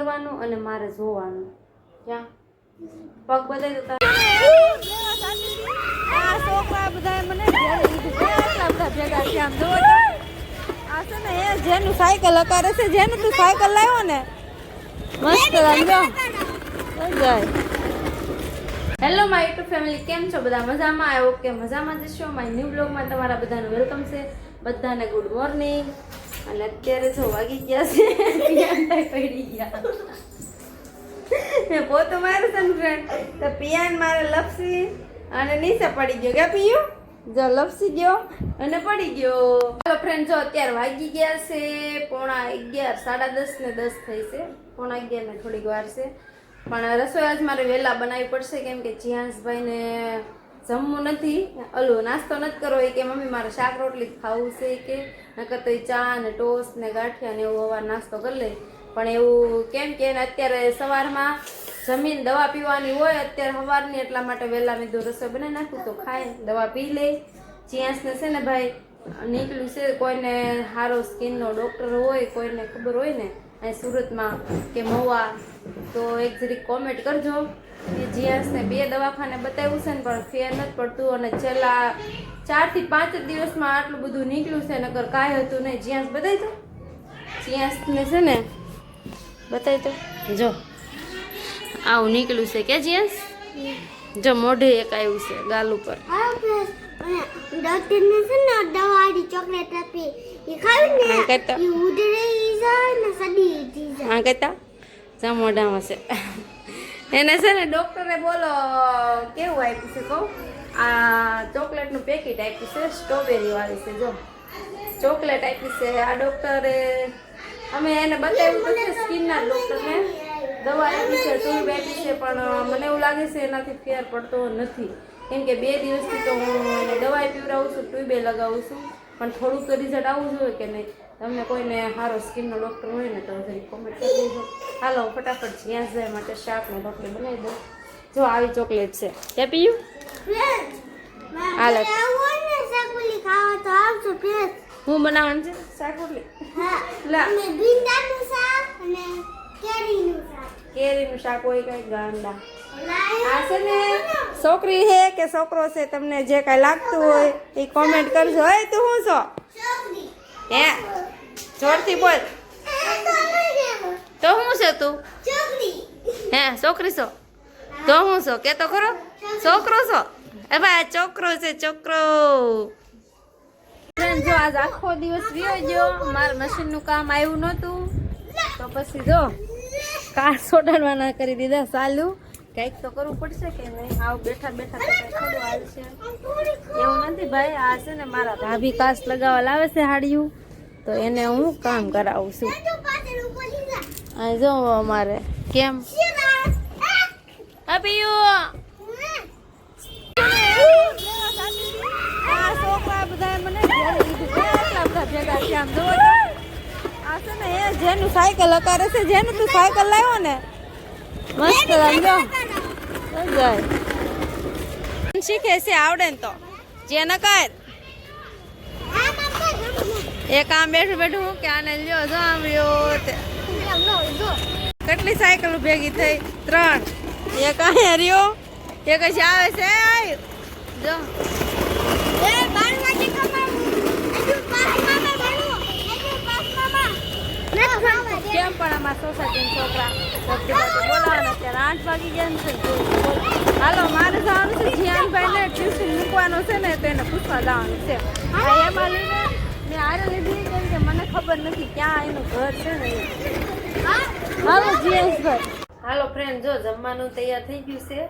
કરવાનું અને મારે જોવાનું. ક્યાં પગ બતાવી દો. આ છોકરા બધા મને એટલા બધા ભેગા છે. આમ જોવો તો આ છે ને એ જેનું સાયકલ હકારે છે, જેનું તું સાયકલ લાવ્યો ને મસ્ત રંગો જાય. હેલો માય યુટ્યુબ ફેમિલી, કેમ છો બધા? મજામાં? આવ્યો કે મજામાં જશો. માય ન્યૂ બ્લોગમાં તમારા બધાનું વેલકમ છે. બધાને ગુડ મોર્નિંગ. અને અત્યારે જો વાગી ગયા છે પડી ગયા મેં પોતું મારું છે ને ફ્રેન્ડ, તો પિયાન મારે લપસી અને નીચે પડી ગયો. કે પિયું જો લપસી ગયો અને પડી ગયો. હાલો ફ્રેન્ડ, જો અત્યારે વાગી ગયા છે 11:30, 10:30 ને 10 થઈ છે. 11:30 ને થોડીક વાર છે, પણ રસોઈ આજ મારે વહેલા બનાવવી પડશે, કેમ કે જીયાંશભાઈને જમવું નથી, ઓલું નાસ્તો નથી કરવો. એ કે મમ્મી મારે શાક રોટલી ખાવું છે કે નકર તો ચા ને ટોસ્ટ ને ગાંઠિયા ને એવું સવાર નાસ્તો કરી લે. પણ એવું કેમ કે અત્યારે સવારમાં જમીન દવા પીવાની હોય અત્યારે સવારની, એટલા માટે વહેલા મેં રસોઈ બનાવી નાખું તો ખાય દવા પી લે. જીયાંશને છે ને ભાઈ નીકળ્યું છે, કોઈને સારો સ્કિનનો ડૉક્ટર હોય, કોઈને ખબર હોય ને અહીં સુરતમાં કે મહુવા, તો એક જરીક કોમેન્ટ કરજો. એ જીયાંશને 2 દવાખાને બતાવ્યું છે ને પણ ફેર નથી પડતું, અને છેલ્લા 4 થી 5 દિવસમાં આટલું બધું નીકળ્યું છે, નકર કાંઈ હતું નહીં. જીયાંશ બતાવી તો, જીયાંશને છે ને બતાવી તો, જો આવું નીકળ્યું છે કે જીયાંશ, જો મોઢે એક આવ્યું છે ગાલ ઉપર. ડોક્ટરને છે ને દવાવાળી ચોકલેટ આપી, એ ખાવી ને એ ઉધરી જાય ને સડી જાય. હા કહેતા જા મોઢામાં છે એને છે ને ડૉક્ટરે બોલો કેવું આપ્યું છે કહું, આ ચોકલેટનું પેકેટ આપ્યું છે, સ્ટ્રોબેરી વાળી છે. જો ચોકલેટ આપી છે આ ડૉક્ટરે. અમે એને બતાવ્યું તો છે સ્કિનના ડૉક્ટરને, દવા આપી છે, ટ્યુબ આપી છે, પણ મને એવું લાગે છે એનાથી ફેર પડતો નથી, કેમ કે 2 દિવસથી તો હું એને દવા પીવડાવું છું, ટ્યુબે લગાવું છું, પણ થોડુંક રિઝલ્ટ આવવું જોઈએ કે નહીં. તમને કોઈને સારો સ્કિનનો ડૉક્ટર હોય ને તો જરી કોમેન્ટ કરી દેજો. હાલો ફટાફટ જીયાંશભાઈ માટે શાકને રોટલી બનાવી દો. જો આવી ચોકલેટ છે, ત્યાં પીયું હાલો હું બનાવવાનું છે શાક રોટલી. કેરીનું શાક હોય કઈ ગાંડા. આ છે ને છોકરી છે કે છોકરો છે, તમને જે કાંઈ લાગતું હોય એ કોમેન્ટ કરજો. હે તું શું છો? હે જોરથી બોલ તો શું છે તું? હે છોકરી છો તો શું છો? કે તો ખરો છોકરો છો? એ ભાઈ છોકરો છે છોકરો. જો આજ આખો દિવસ વિયો ગયો, મારા મશીનનું કામ આવ્યું નહોતું, તો પછી જો કાર સોડાડવાના કરી દીધા. ચાલુ કંઈક તો કરવું પડશે કે નહીં, આવ બેઠા બેઠા તો કંઈ થોડું હાલશે એવું નથી ભાઈ. આ છે ને મારા ભાભી કાચ લગાવવા લાવે છે હાડિયું, તો એને હું કામ કરાવું છું. આ જો અમારે કેમ અપિયું આ છોકરા બધા મને એટલા બધા ભેગા છે. આમ જોવો તો આ છે ને એ જેનું સાયકલ હકારે છે, જેનું તું સાયકલ લાવ્યો ને મસ્ત રંગો જાય. શીખે છે આવડે ને તો જે ન કર. એક આમ બેઠું બેઠું કે આને લ્યો જો આમ લ્યો તે કેટલી સાયકલ ભેગી થઈ? 3. એક અહીંયા રહ્યો, એક જ આવે છે જો. કેમ પણ અમારા સોસાયટી છોકરા બોલાવાના અત્યારે 8 વાગી ગયા છે. હાલો મારે જવાનું છે જીયાનભાઈને ટ્યુશન મૂકવાનું છે ને, તો એને પૂછવા જવાનું છે. એમાં લઈને મેં આરે લીધી કેમ કે મને ખબર નથી ક્યાં એનું ઘર છે ને. હાલો જીયાનભાઈ. હાલો ફ્રેન્ડ, જો જમવાનું તૈયાર થઈ ગયું છે.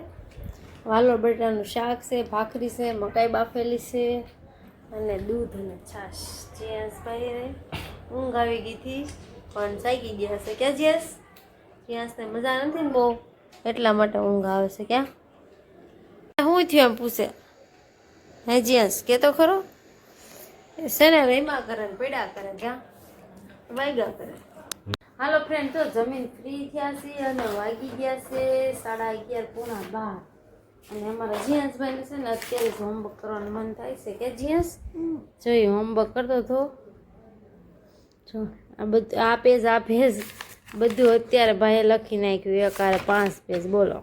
વાલોર બટાટાનું શાક છે, ભાખરી છે, મકાઈ બાફેલી છે અને દૂધ અને છાશ. જીયાંશભાઈ ઊંઘ આવી ગઈ હતી પણ જાગી ગયા છે. ક્યાં જીયાંશને મજા નથી ને બહુ, એટલા માટે ઊંઘ આવે છે. ક્યાં શું થયું એમ પૂછે? હે જીયાંશ કે તો ખરો છે ને રેમા કરે ને પડ્યા કરે, ક્યાં વાગ્યા કરે. હાલો ફ્રેન્ડ, તો જમીન ફ્રી થયા છે અને વાગી ગયા છે 11:30 પોણા 12. અને અમારા જીયાંશભાઈને છે ને અત્યારે જ હોમવર્ક કરવાનું મન થાય છે. કે જીયાંશ જોઈ હોમવર્ક કરતો હતો. જો આ બધું આ પેજ બધું અત્યારે ભાઈએ લખી નાખ્યું એકારે 5 પેજ બોલો.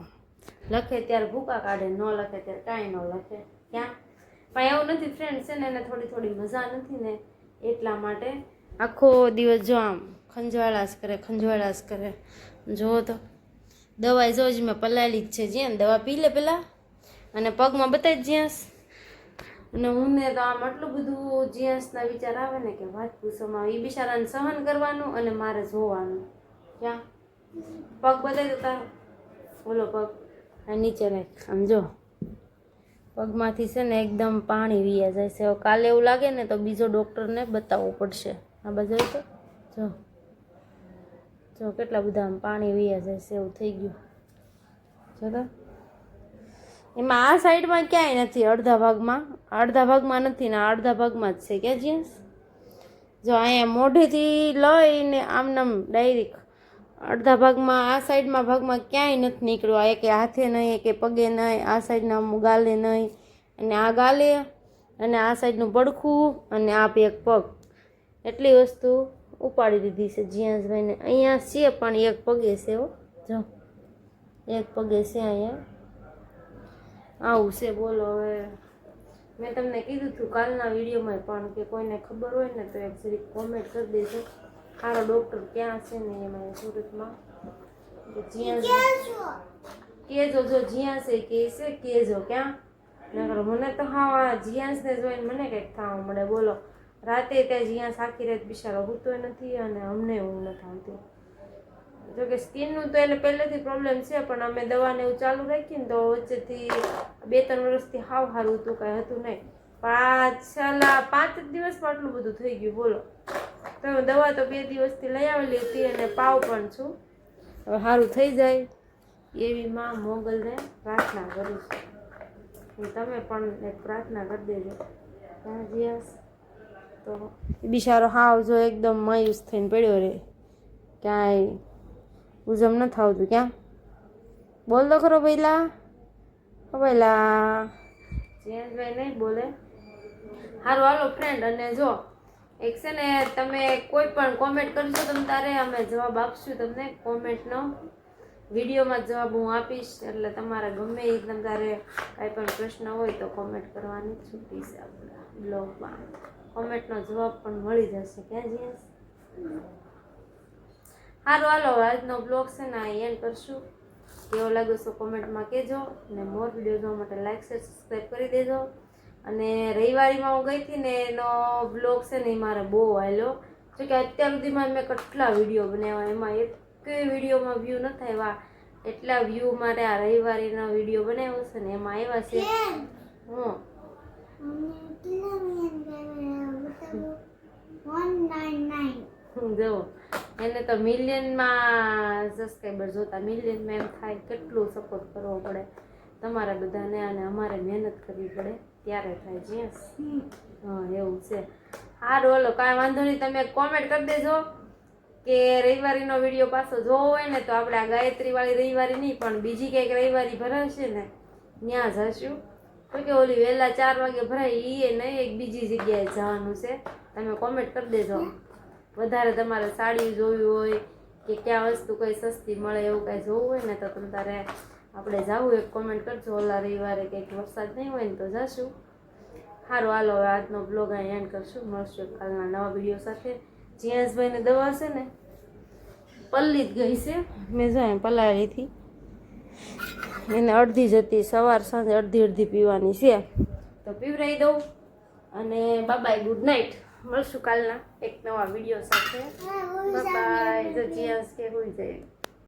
લખે ત્યારે ભૂકા કાઢે, ન લખે ત્યારે કાંઈ ન લખે. ક્યાં પણ એવું નથી ફ્રેન્ડ, છે ને એને થોડી થોડી મજા નથી ને એટલા માટે આખો દિવસ જો આમ ખંજવાળાશ કરે. જુઓ તો દવા જો જ મેં પલાળી જ છે. જ્યાં દવા પી લે પેલા અને પગમાં બતાવી જ જ્યાંસ. અને હું ને તો આમ આટલું બધું જ્યાંસના વિચાર આવે ને કે વાત પૂછવામાં. એ બિચારાને સહન કરવાનું અને મારે જોવાનું. ક્યાં પગ બતાવી દો તારો, બોલો પગ આ નીચે રાખ. આમ જો પગમાંથી છે ને એકદમ પાણી વીયા જાય છે. હવે કાલે એવું લાગે ને તો બીજો ડૉક્ટરને બતાવવો પડશે. આ બાજુ તો જો કેટલા બધા આમ પાણી વીયા જાય છે એવું થઈ ગયું. જો તો એમાં આ સાઈડમાં ક્યાંય નથી, અડધા ભાગમાં નથી ને અડધા ભાગમાં જ છે. ક્યાં જીન્સ જો અહીંયા મોઢેથી લઈને આમનામ ડાયરેક્ટ અડધા ભાગમાં, આ સાઈડમાં ભાગમાં ક્યાંય નથી નીકળ્યું. આ એકે હાથે નહીં, એકે પગે નહીં, આ સાઈડના ગાલે નહીં, અને આ ગાલે અને આ સાઈડનું પડખું અને આ એક પગ, એટલી વસ્તુ ઉપાડી દીધી છે જીયાસભાઈને. અહીંયા છે પણ એક પગે છે. જો એક પગે છે અહીંયા. આવું છે બોલો. હવે મેં તમને કીધું હતું કાલના વિડીયોમાં પણ કે કોઈને ખબર હોય ને તો એક જરીક કોમેન્ટ કરી દેજો. સારો ડૉક્ટર ક્યાં છે ને એમાં સુરતમાં કેજો. જો જીયાસ એ કે છે કેજો ક્યાં નકર મને તો હા જીયાસને જોઈને મને કંઈક થવા મળે બોલો. રાતે ત્યાં જીયાસ આખી રાત બિચારો હોતો નથી અને અમને ઊંઘ નથી આવતી. જોકે સ્કિનનું તો એને પહેલેથી પ્રોબ્લેમ છે પણ અમે દવાને એવું ચાલુ રાખી ને તો વચ્ચેથી 2-3 વર્ષથી હાવ સારું હતું, કાંઈ હતું નહીં. પણ આ છેલ્લા 5 દિવસમાં આટલું બધું થઈ ગયું બોલો. તો દવા તો 2 દિવસથી લઈ આવેલી હતી અને પાવ પણ છું. હવે સારું થઈ જાય એવી માં મોગલને પ્રાર્થના કરું છું. તમે પણ એક પ્રાર્થના કરી દેજો. હા જીયાસ તો બિચારો હાવ જો એકદમ માયુસ થઈને પડ્યો રહે, ક્યાંય ઉજમ ન આવતું. ક્યાં બોલ તો ખરો પહેલા જીયાસભાઈ નહીં બોલે. સારું હાલો ફ્રેન્ડ. અને જો એક છે ને તમે કોઈ પણ કોમેન્ટ કરજો તમે તારે અમે જવાબ આપશું તમને. કોમેન્ટનો વિડીયોમાં જવાબ હું આપીશ એટલે તમારે ગમે એ તમારે કાંઈ પણ પ્રશ્ન હોય તો કોમેન્ટ કરવાની છૂટી છે. આપણા બ્લોગમાં કોમેન્ટનો જવાબ પણ મળી જશે. ક્યાં જીયાસ સારું હાલો આજનો બ્લોગ છે ને એન્ડ કરશું. કેવો લાગ્યો છો કોમેન્ટમાં કહેજો અને મોર વિડીયો જોવા માટે લાઈક શેર સબસ્ક્રાઈબ કરી દેજો. અને રવિવારીમાં હું ગઈ હતી ને એનો બ્લોગ છે ને એ મારે બહુ આવેલો. જો કે અત્યાર સુધીમાં મેં કેટલા વિડીયો બનાવ્યા, એમાં એક વિડીયોમાં વ્યૂ નથી આવ્યા. એટલા વ્યૂ મારે આ રવિવારીનો વિડીયો બનાવ્યો છે ને એમાં આવ્યા છે. જો એને તો મિલિયનમાં સબસ્ક્રાઈબર જોતા, મિલિયનમાં એમ થાય કેટલું સપોર્ટ કરવો પડે તમારા બધાને અને અમારે મહેનત કરવી પડે ત્યારે થાય છે. હા એવું છે. સારું હાલો કાંઈ વાંધો નહીં. તમે કોમેન્ટ કરી દેજો કે રવિવારીનો વિડીયો પાછો જોવો હોય ને તો આપણે આ ગાયત્રીવાળી રવિવારી નહીં પણ બીજી કંઈક રવિવારી ભરાશે ને ત્યાં જશું. તો કે ઓલી વહેલા 4 વાગે ભરાય એ નહીં, એક બીજી જગ્યાએ જવાનું છે. તમે કોમેન્ટ કરી દેજો. વધારે તમારે સાડી જોવી હોય કે ક્યાં વસ્તુ કઈ સસ્તી મળે એવું કાંઈ જોવું હોય ને તો તમે તારે આપણે જવું એક કોમેન્ટ કરજો. ઓલા રવિવારે કંઈક વરસાદ નહીં હોય ને તો જશું. સારું હાલો હવે આજનો બ્લોગ અહીં એન્ડ કરશું. મળશું કાલના નવા વિડીયો સાથે. જીયાસભાઈને દવા છે ને પલ્લી જ ગઈ છે. મેં જાય પલાળીથી એને અડધી જ હતી, સવાર સાંજે અડધી પીવાની છે તો પીવરાઈ દઉં. અને બાય ગુડ નાઇટ. મળશું કાલના એક નવા વિડીયો સાથે. બાય. જો જીયાસ કે હોઈ જાય.